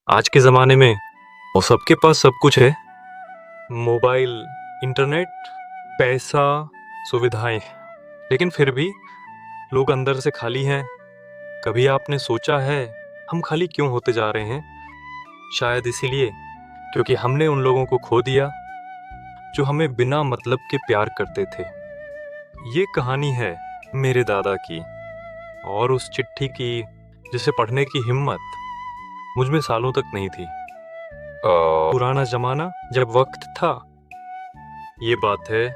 आज के ज़माने में वो सबके पास सब कुछ है। मोबाइल, इंटरनेट, पैसा, सुविधाएं। लेकिन फिर भी लोग अंदर से खाली हैं। कभी आपने सोचा है हम खाली क्यों होते जा रहे हैं? शायद इसीलिए क्योंकि हमने उन लोगों को खो दिया जो हमें बिना मतलब के प्यार करते थे। ये कहानी है मेरे दादा की और उस चिट्ठी की जिसे पढ़ने की हिम्मत मुझ में सालों तक नहीं थी। पुराना जमाना जब वक्त था, ये बात है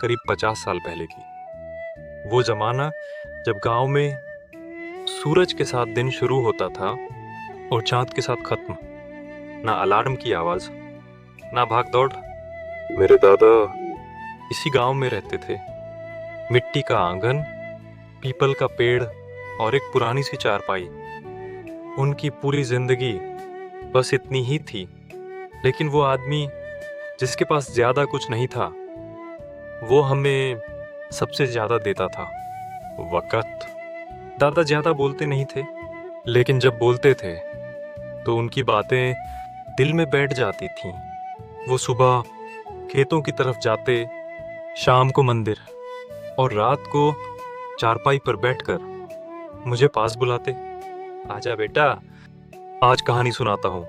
करीब 50 साल पहले की। वो जमाना जब गांव में सूरज के साथ दिन शुरू होता था और चांद के साथ खत्म। ना अलार्म की आवाज, ना भाग दौड़। मेरे दादा इसी गांव में रहते थे। मिट्टी का आंगन, पीपल का पेड़ और एक पुरानी सी चारपाई। उनकी पूरी जिंदगी बस इतनी ही थी। लेकिन वो आदमी जिसके पास ज्यादा कुछ नहीं था, वो हमें सबसे ज्यादा देता था, वक़्त। दादा ज्यादा बोलते नहीं थे, लेकिन जब बोलते थे तो उनकी बातें दिल में बैठ जाती थीं। वो सुबह खेतों की तरफ जाते, शाम को मंदिर और रात को चारपाई पर बैठकर मुझे पास बुलाते। आजा बेटा, आज कहानी सुनाता हूँ।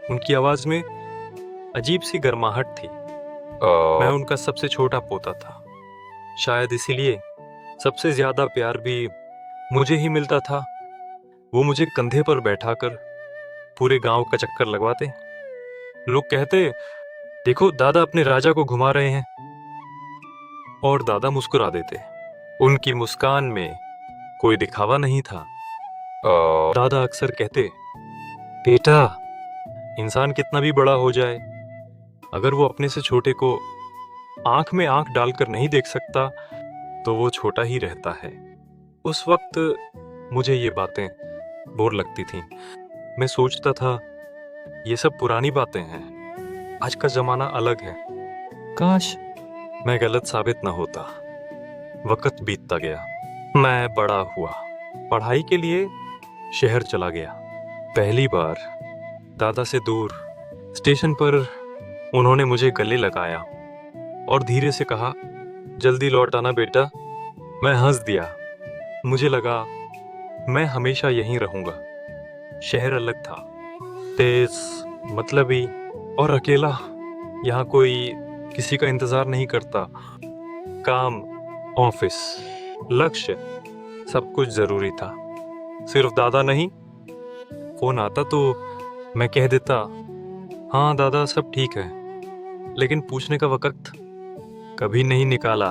उनकी आवाज में अजीब सी गर्माहट थी। मैं उनका सबसे छोटा पोता था। शायद इसीलिए सबसे ज्यादा प्यार भी मुझे ही मिलता था। वो मुझे कंधे पर बैठाकर पूरे गांव का चक्कर लगवाते। लोग कहते, देखो दादा अपने राजा को घुमा रहे हैं, और दादा मुस्कुरा देते। उनकी मुस्कान में कोई दिखावा नहीं था। दादा अक्सर कहते, बेटा, इंसान कितना भी बड़ा हो जाए, अगर वो अपने से छोटे को आंख में आंख डालकर नहीं देख सकता तो वो छोटा ही रहता है। उस वक्त मुझे ये बातें बोर लगती थीं। मैं सोचता था ये सब पुरानी बातें हैं, आज का जमाना अलग है। काश मैं गलत साबित ना होता। वक्त बीतता गया, मैं बड़ा हुआ, पढ़ाई के लिए शहर चला गया। पहली बार दादा से दूर स्टेशन पर उन्होंने मुझे गले लगाया और धीरे से कहा, जल्दी लौट आना बेटा। मैं हंस दिया। मुझे लगा मैं हमेशा यहीं रहूंगा। शहर अलग था, तेज, मतलबी और अकेला। यहाँ कोई किसी का इंतजार नहीं करता। काम, ऑफिस, लक्ष्य, सब कुछ जरूरी था। सिर्फ दादा नहीं। फोन आता तो मैं कह देता, हाँ दादा सब ठीक है, लेकिन पूछने का वक्त कभी नहीं निकाला।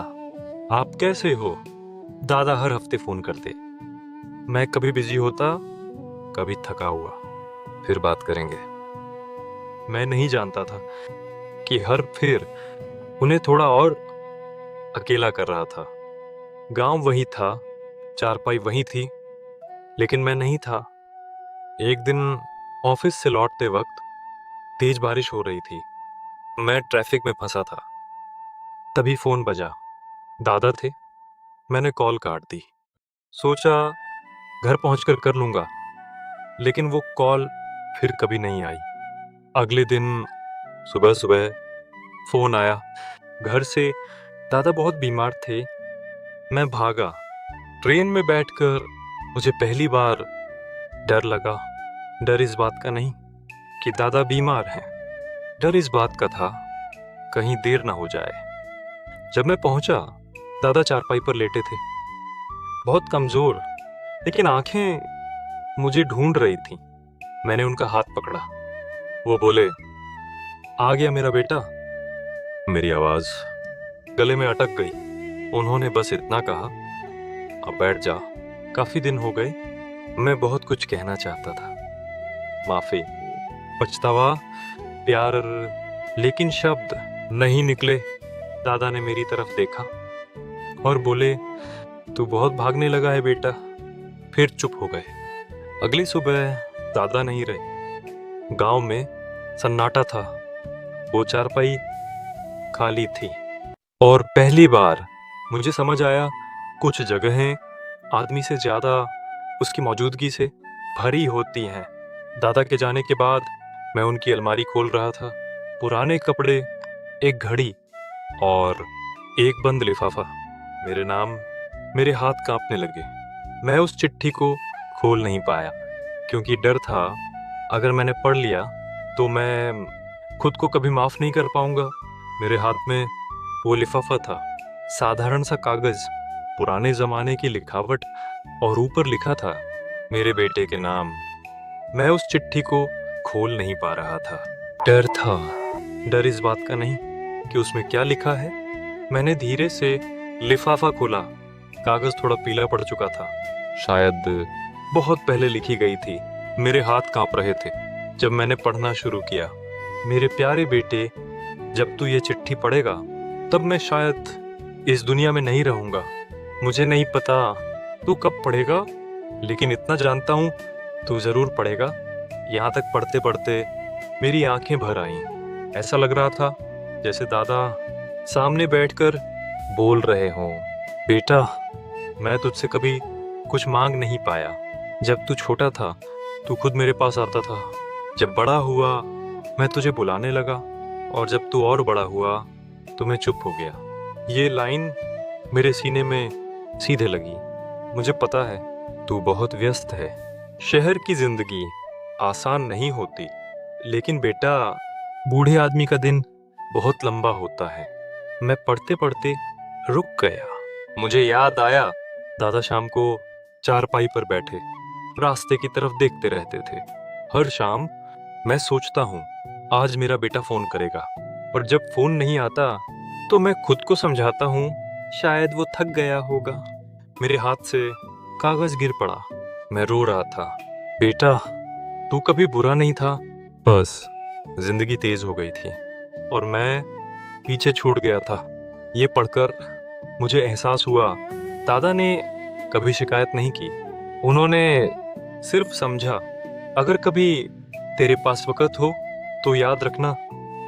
आप कैसे हो? दादा हर हफ्ते फोन करते। मैं कभी बिजी होता, कभी थका हुआ। फिर बात करेंगे। मैं नहीं जानता था कि हर फिर उन्हें थोड़ा और अकेला कर रहा था। गांव वही था, चारपाई वही थी, लेकिन मैं नहीं था। एक दिन ऑफिस से लौटते वक्त तेज बारिश हो रही थी। मैं ट्रैफिक में फंसा था। तभी फोन बजा। दादा थे। मैंने कॉल काट दी। सोचा घर पहुंचकर कर लूंगा, लेकिन वो कॉल फिर कभी नहीं आई। अगले दिन सुबह सुबह फोन आया घर से। दादा बहुत बीमार थे। मैं भागा। ट्रेन में बैठकर मुझे पहली बार डर लगा। डर इस बात का नहीं कि दादा बीमार हैं, डर इस बात का था कहीं देर ना हो जाए। जब मैं पहुंचा, दादा चारपाई पर लेटे थे, बहुत कमजोर, लेकिन आंखें मुझे ढूंढ रही थीं। मैंने उनका हाथ पकड़ा। वो बोले, आ गया मेरा बेटा। मेरी आवाज गले में अटक गई। उन्होंने बस इतना कहा, अब बैठ जा। काफी दिन हो गए। मैं बहुत कुछ कहना चाहता था, माफी, पछतावा, प्यार, लेकिन शब्द नहीं निकले। दादा ने मेरी तरफ देखा और बोले, तू बहुत भागने लगा है बेटा। फिर चुप हो गए। अगली सुबह दादा नहीं रहे। गांव में सन्नाटा था। वो चारपाई खाली थी और पहली बार मुझे समझ आया, कुछ जगहें आदमी से ज्यादा उसकी मौजूदगी से भरी होती हैं। दादा के जाने के बाद मैं उनकी अलमारी खोल रहा था। पुराने कपड़े, एक घड़ी और एक बंद लिफाफा। मेरे नाम, मेरे हाथ कांपने लगे। मैं उस चिट्ठी को खोल नहीं पाया क्योंकि डर था अगर मैंने पढ़ लिया तो मैं खुद को कभी माफ नहीं कर पाऊंगा। मेरे हाथ में वो लिफाफा था, साधारण सा कागज, पुराने जमाने की लिखावट और ऊपर लिखा था मेरे बेटे के नाम। मैं उस चिट्ठी को खोल नहीं पा रहा था। डर था, डर इस बात का नहीं कि उसमें क्या लिखा है। मैंने धीरे से लिफाफा खोला। कागज थोड़ा पीला पड़ चुका था, शायद बहुत पहले लिखी गई थी। मेरे हाथ कांप रहे थे जब मैंने पढ़ना शुरू किया। मेरे प्यारे बेटे, जब तू ये चिट्ठी पढ़ेगा तब मैं शायद इस दुनिया में नहीं रहूंगा। मुझे नहीं पता तू कब पढ़ेगा, लेकिन इतना जानता हूँ तू जरूर पढ़ेगा। यहाँ तक पढ़ते पढ़ते मेरी आंखें भर आईं। ऐसा लग रहा था जैसे दादा सामने बैठकर बोल रहे हों, बेटा, मैं तुझसे कभी कुछ मांग नहीं पाया। जब तू छोटा था तू खुद मेरे पास आता था। जब बड़ा हुआ मैं तुझे बुलाने लगा और जब तू और बड़ा हुआ तो मैं चुप हो गया। ये लाइन मेरे सीने में सीधे लगी। मुझे पता है तू बहुत व्यस्त है। शहर की जिंदगी आसान नहीं होती, लेकिन बेटा, बूढ़े आदमी का दिन बहुत लंबा होता है। मैं पढ़ते पढ़ते रुक गया। मुझे याद आया दादा शाम को चारपाई पर बैठे रास्ते की तरफ देखते रहते थे। हर शाम मैं सोचता हूँ आज मेरा बेटा फोन करेगा, और जब फोन नहीं आता तो मैं खुद को समझाता हूँ शायद वो थक गया होगा। मेरे हाथ से कागज गिर पड़ा। मैं रो रहा था। बेटा, तू कभी बुरा नहीं था, बस जिंदगी तेज हो गई थी और मैं पीछे छूट गया था। ये पढ़कर मुझे एहसास हुआ दादा ने कभी शिकायत नहीं की। उन्होंने सिर्फ समझा, अगर कभी तेरे पास वक्त हो तो याद रखना,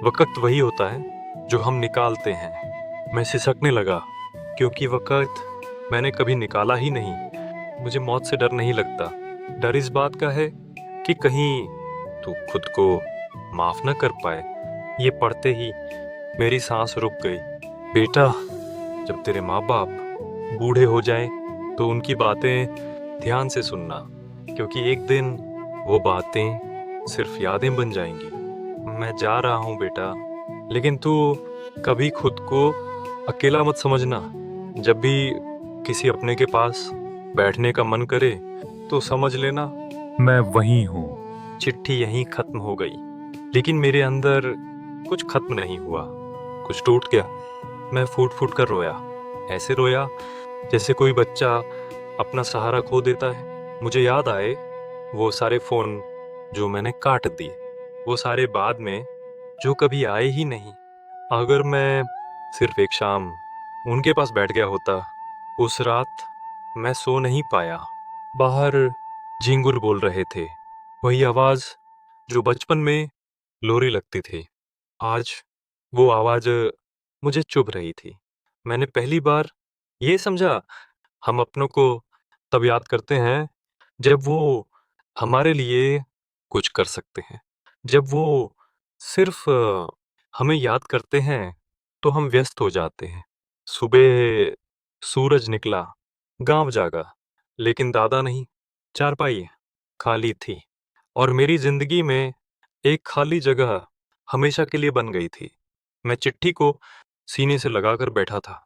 वक्त वही होता है जो हम निकालते हैं। मैं सिसकने लगा क्योंकि वक्त मैंने कभी निकाला ही नहीं। मुझे मौत से डर नहीं लगता। डर इस बात का है कि कहीं तू खुद को माफ न कर पाए। ये पढ़ते ही मेरी सांस रुक गई। बेटा, जब तेरे माँ बाप बूढ़े हो जाएं तो उनकी बातें ध्यान से सुनना, क्योंकि एक दिन वो बातें सिर्फ यादें बन जाएंगी। मैं जा रहा हूँ बेटा, लेकिन तू कभी खुद को अकेला मत समझना। जब भी किसी अपने के पास बैठने का मन करे तो समझ लेना मैं वहीं हूँ। चिट्ठी यहीं खत्म हो गई, लेकिन मेरे अंदर कुछ खत्म नहीं हुआ, कुछ टूट गया। मैं फूट फूट कर रोया, ऐसे रोया जैसे कोई बच्चा अपना सहारा खो देता है। मुझे याद आए वो सारे फोन जो मैंने काट दिए, वो सारे बाद में जो कभी आए ही नहीं। अगर मैं सिर्फ एक शाम उनके पास बैठ गया होता। उस रात मैं सो नहीं पाया। बाहर झिंगुर बोल रहे थे, वही आवाज जो बचपन में लोरी लगती थी। आज वो आवाज मुझे चुभ रही थी। मैंने पहली बार ये समझा, हम अपनों को तब याद करते हैं जब वो हमारे लिए कुछ कर सकते हैं। जब वो सिर्फ हमें याद करते हैं तो हम व्यस्त हो जाते हैं। सुबह सूरज निकला, गांव जागा, लेकिन दादा नहीं। चारपाई खाली थी और मेरी जिंदगी में एक खाली जगह हमेशा के लिए बन गई थी। मैं चिट्ठी को सीने से लगाकर बैठा था।